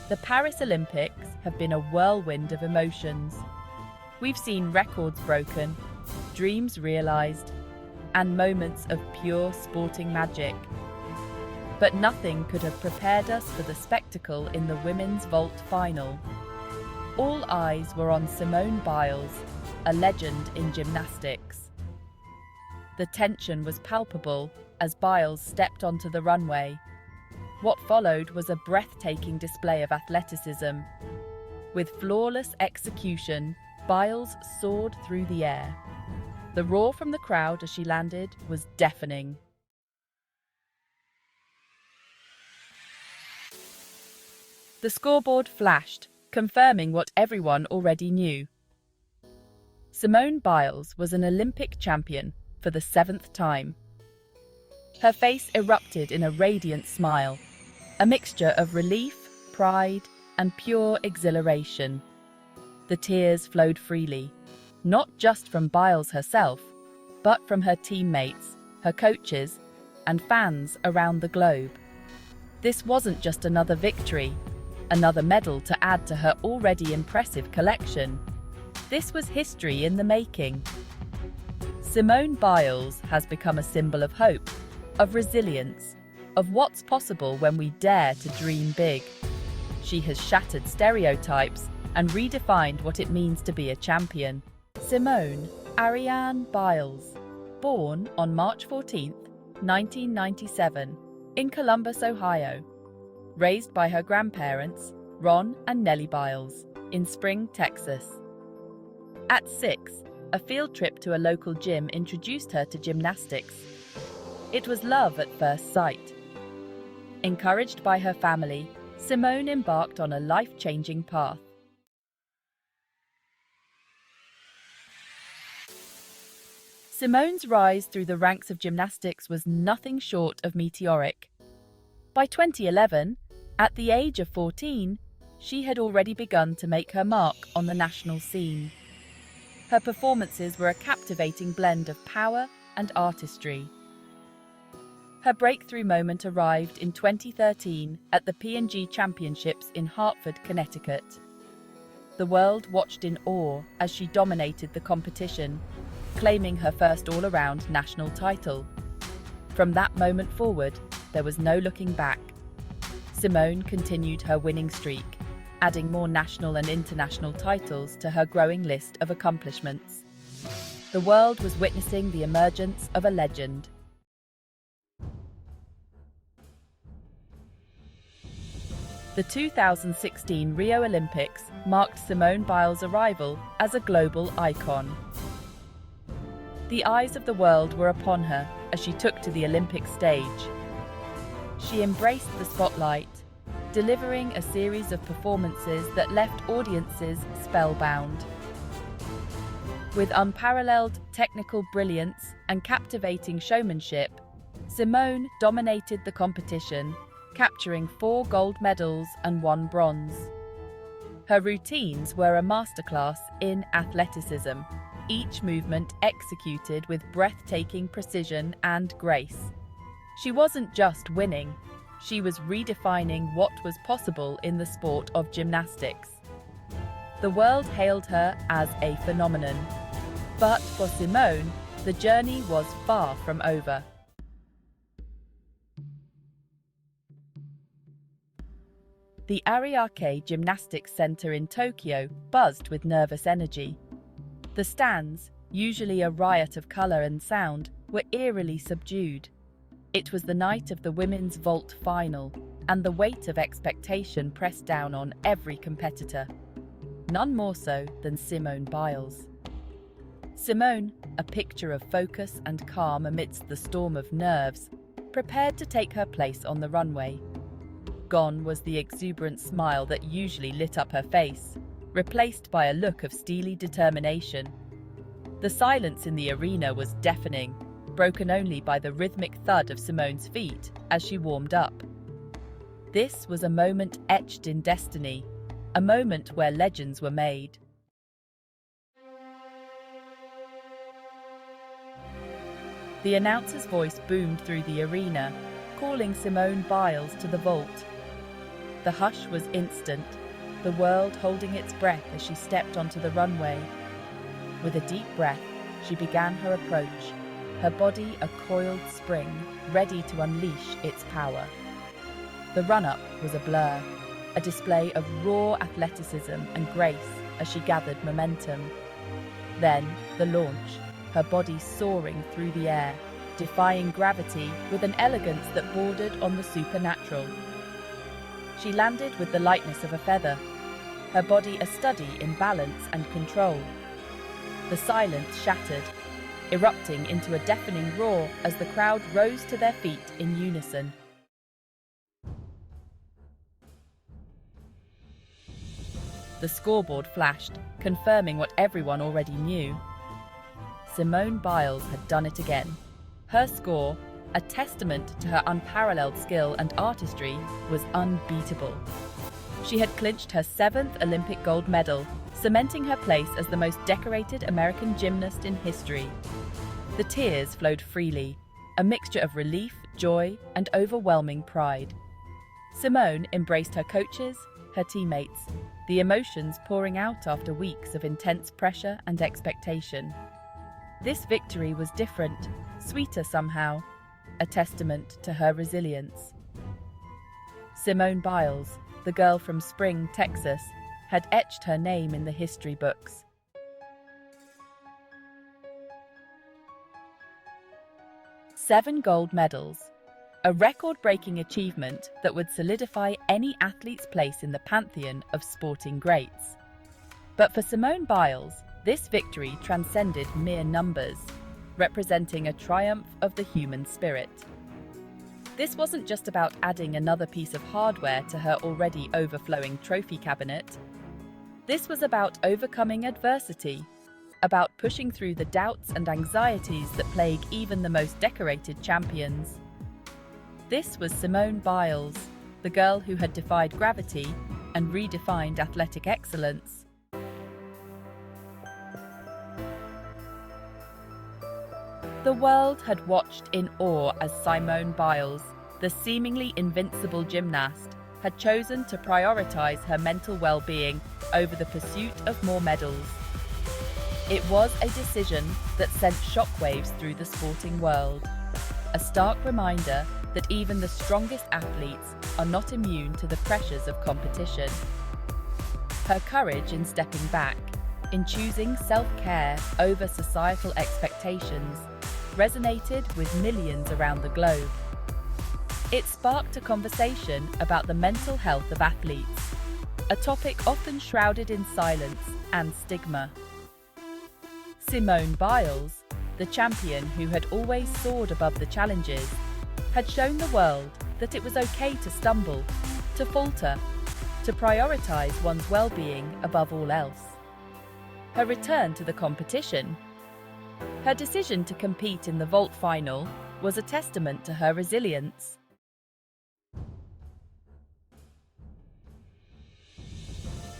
The Paris Olympics have been a whirlwind of emotions. We've seen records broken, dreams realized, and moments of pure sporting magic. But nothing could have prepared us for the spectacle in the women's vault final. All eyes were on Simone Biles, a legend in gymnastics. The tension was palpable as Biles stepped onto the runway. What followed was a breathtaking display of athleticism. With flawless execution, Biles soared through the air. The roar from the crowd as she landed was deafening. The scoreboard flashed, confirming what everyone already knew. Simone Biles was an Olympic champion for the 7th time. Her face erupted in a radiant smile, a mixture of relief, pride, and pure exhilaration. The tears flowed freely, not just from Biles herself, but from her teammates, her coaches, and fans around the globe. This wasn't just another victory, another medal to add to her already impressive collection. This was history in the making. Simone Biles has become a symbol of hope, of resilience, of what's possible when we dare to dream big. She has shattered stereotypes and redefined what it means to be a champion. Simone Ariane Biles, born on March 14, 1997, in Columbus, Ohio. Raised by her grandparents, Ron and Nellie Biles, in Spring, Texas. At 6, a field trip to a local gym introduced her to gymnastics. It was love at first sight. Encouraged by her family, Simone embarked on a life-changing path. Simone's rise through the ranks of gymnastics was nothing short of meteoric. By 2011, at the age of 14, she had already begun to make her mark on the national scene. Her performances were a captivating blend of power and artistry. Her breakthrough moment arrived in 2013 at the P&G Championships in Hartford, Connecticut. The world watched in awe as she dominated the competition, claiming her first all-around national title. From that moment forward, there was no looking back. Simone continued her winning streak, adding more national and international titles to her growing list of accomplishments. The world was witnessing the emergence of a legend. The 2016 Rio Olympics marked Simone Biles' arrival as a global icon. The eyes of the world were upon her as she took to the Olympic stage. She embraced the spotlight, delivering a series of performances that left audiences spellbound. With unparalleled technical brilliance and captivating showmanship, Simone dominated the competition, capturing 4 gold medals and 1 bronze. Her routines were a masterclass in athleticism, each movement executed with breathtaking precision and grace. She wasn't just winning, she was redefining what was possible in the sport of gymnastics. The world hailed her as a phenomenon. But for Simone, the journey was far from over. The Ariake Gymnastics Center in Tokyo buzzed with nervous energy. The stands, usually a riot of color and sound, were eerily subdued. It was the night of the women's vault final, and the weight of expectation pressed down on every competitor. None more so than Simone Biles. Simone, a picture of focus and calm amidst the storm of nerves, prepared to take her place on the runway. Gone was the exuberant smile that usually lit up her face, replaced by a look of steely determination. The silence in the arena was deafening, broken only by the rhythmic thud of Simone's feet as she warmed up. This was a moment etched in destiny, a moment where legends were made. The announcer's voice boomed through the arena, calling Simone Biles to the vault. The hush was instant, the world holding its breath as she stepped onto the runway. With a deep breath, she began her approach, her body a coiled spring, ready to unleash its power. The run-up was a blur, a display of raw athleticism and grace as she gathered momentum. Then, the launch, her body soaring through the air, defying gravity with an elegance that bordered on the supernatural. She landed with the lightness of a feather, her body a study in balance and control. The silence shattered, erupting into a deafening roar as the crowd rose to their feet in unison. The scoreboard flashed, confirming what everyone already knew. Simone Biles had done it again. Her score, a testament to her unparalleled skill and artistry, was unbeatable. She had clinched her 7th Olympic gold medal, cementing her place as the most decorated American gymnast in history. The tears flowed freely, a mixture of relief, joy, and overwhelming pride. Simone embraced her coaches, her teammates, the emotions pouring out after weeks of intense pressure and expectation. This victory was different, sweeter somehow, a testament to her resilience. Simone Biles, the girl from Spring, Texas, had etched her name in the history books. Seven gold medals, a record-breaking achievement that would solidify any athlete's place in the pantheon of sporting greats. But for Simone Biles, this victory transcended mere numbers, representing a triumph of the human spirit. This wasn't just about adding another piece of hardware to her already overflowing trophy cabinet. This was about overcoming adversity, about pushing through the doubts and anxieties that plague even the most decorated champions. This was Simone Biles, the girl who had defied gravity and redefined athletic excellence. The world had watched in awe as Simone Biles, the seemingly invincible gymnast, had chosen to prioritize her mental well-being over the pursuit of more medals. It was a decision that sent shockwaves through the sporting world, a stark reminder that even the strongest athletes are not immune to the pressures of competition. Her courage in stepping back, in choosing self-care over societal expectations, resonated with millions around the globe. It sparked a conversation about the mental health of athletes, a topic often shrouded in silence and stigma. Simone Biles, the champion who had always soared above the challenges, had shown the world that it was okay to stumble, to falter, to prioritize one's well-being above all else. Her return to the competition, her decision to compete in the vault final, was a testament to her resilience.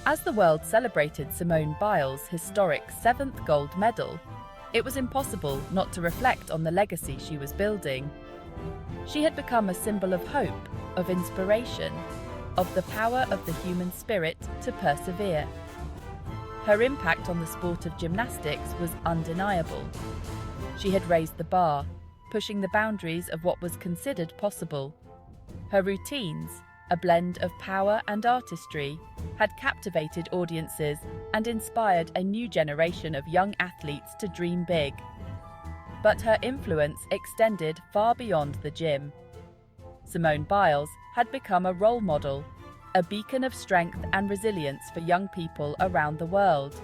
As the world celebrated Simone Biles' historic 7th gold medal, it was impossible not to reflect on the legacy she was building. She had become a symbol of hope, of inspiration, of the power of the human spirit to persevere. Her impact on the sport of gymnastics was undeniable. She had raised the bar, pushing the boundaries of what was considered possible. Her routines, a blend of power and artistry, had captivated audiences and inspired a new generation of young athletes to dream big. But her influence extended far beyond the gym. Simone Biles had become a role model, a beacon of strength and resilience for young people around the world.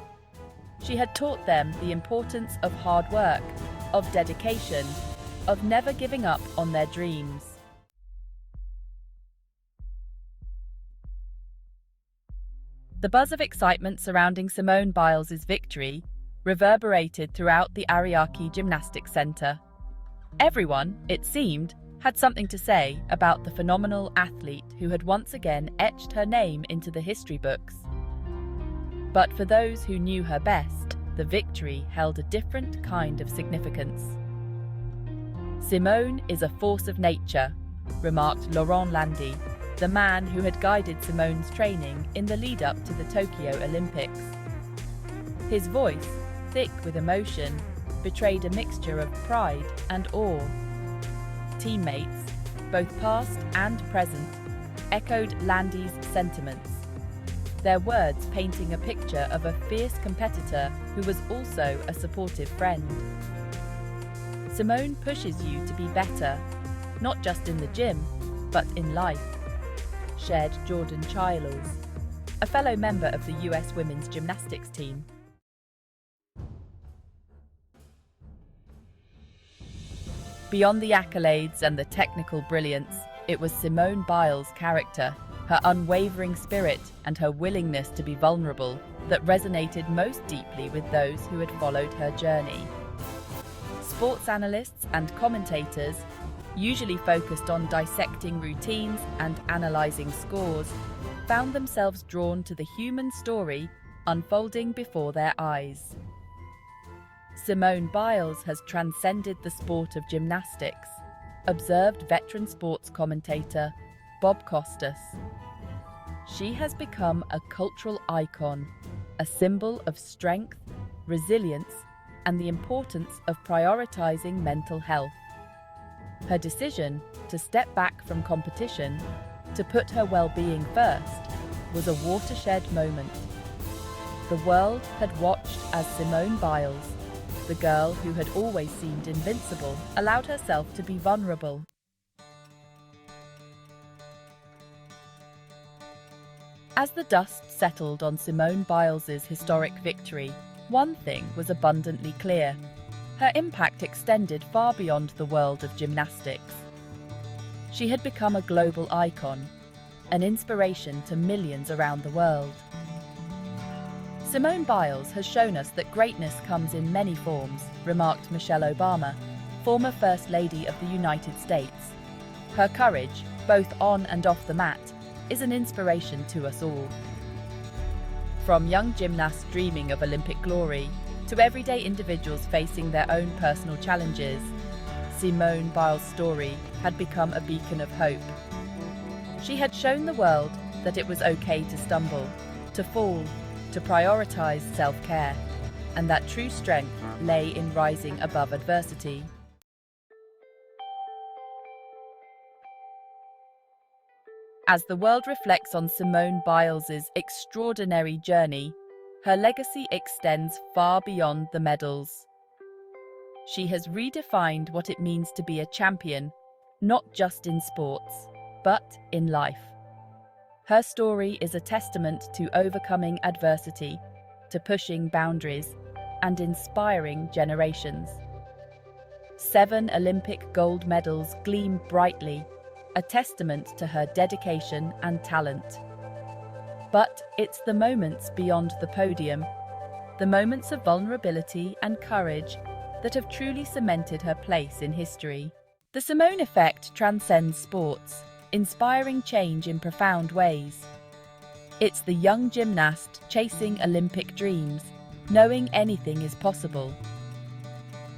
She had taught them the importance of hard work, of dedication, of never giving up on their dreams. The buzz of excitement surrounding Simone Biles' victory reverberated throughout the Ariake Gymnastics Center. Everyone, it seemed, had something to say about the phenomenal athlete who had once again etched her name into the history books. But for those who knew her best, the victory held a different kind of significance. "Simone is a force of nature," remarked Laurent Landy, the man who had guided Simone's training in the lead-up to the Tokyo Olympics. His voice, thick with emotion, betrayed a mixture of pride and awe. Teammates, both past and present, echoed Landy's sentiments, their words painting a picture of a fierce competitor who was also a supportive friend. Simone pushes you to be better, not just in the gym, but in life, shared Jordan Childs, a fellow member of the US women's gymnastics team. Beyond the accolades and the technical brilliance, it was Simone Biles' character, her unwavering spirit, and her willingness to be vulnerable that resonated most deeply with those who had followed her journey. Sports analysts and commentators, usually focused on dissecting routines and analysing scores, found themselves drawn to the human story unfolding before their eyes. Simone Biles has transcended the sport of gymnastics, observed veteran sports commentator Bob Costas. She has become a cultural icon, a symbol of strength, resilience, and the importance of prioritizing mental health. Her decision to step back from competition, to put her well-being first, was a watershed moment. The world had watched as Simone Biles, the girl who had always seemed invincible, allowed herself to be vulnerable. As the dust settled on Simone Biles' historic victory, one thing was abundantly clear. Her impact extended far beyond the world of gymnastics. She had become a global icon, an inspiration to millions around the world. Simone Biles has shown us that greatness comes in many forms, remarked Michelle Obama, former First Lady of the United States. Her courage, both on and off the mat, is an inspiration to us all. From young gymnasts dreaming of Olympic glory to everyday individuals facing their own personal challenges, Simone Biles' story had become a beacon of hope. She had shown the world that it was okay to stumble, to fall, to prioritize self-care, and that true strength lay in rising above adversity. As the world reflects on Simone Biles' extraordinary journey, her legacy extends far beyond the medals. She has redefined what it means to be a champion, not just in sports, but in life. Her story is a testament to overcoming adversity, to pushing boundaries, and inspiring generations. 7 Olympic gold medals gleam brightly, a testament to her dedication and talent. But it's the moments beyond the podium, the moments of vulnerability and courage that have truly cemented her place in history. The Simone effect transcends sports, inspiring change in profound ways. It's the young gymnast chasing Olympic dreams, knowing anything is possible.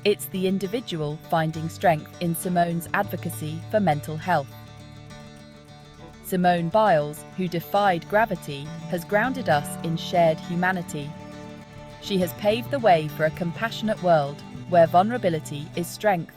It's the individual finding strength in Simone's advocacy for mental health. Simone Biles, who defied gravity, has grounded us in shared humanity. She has paved the way for a compassionate world where vulnerability is strength.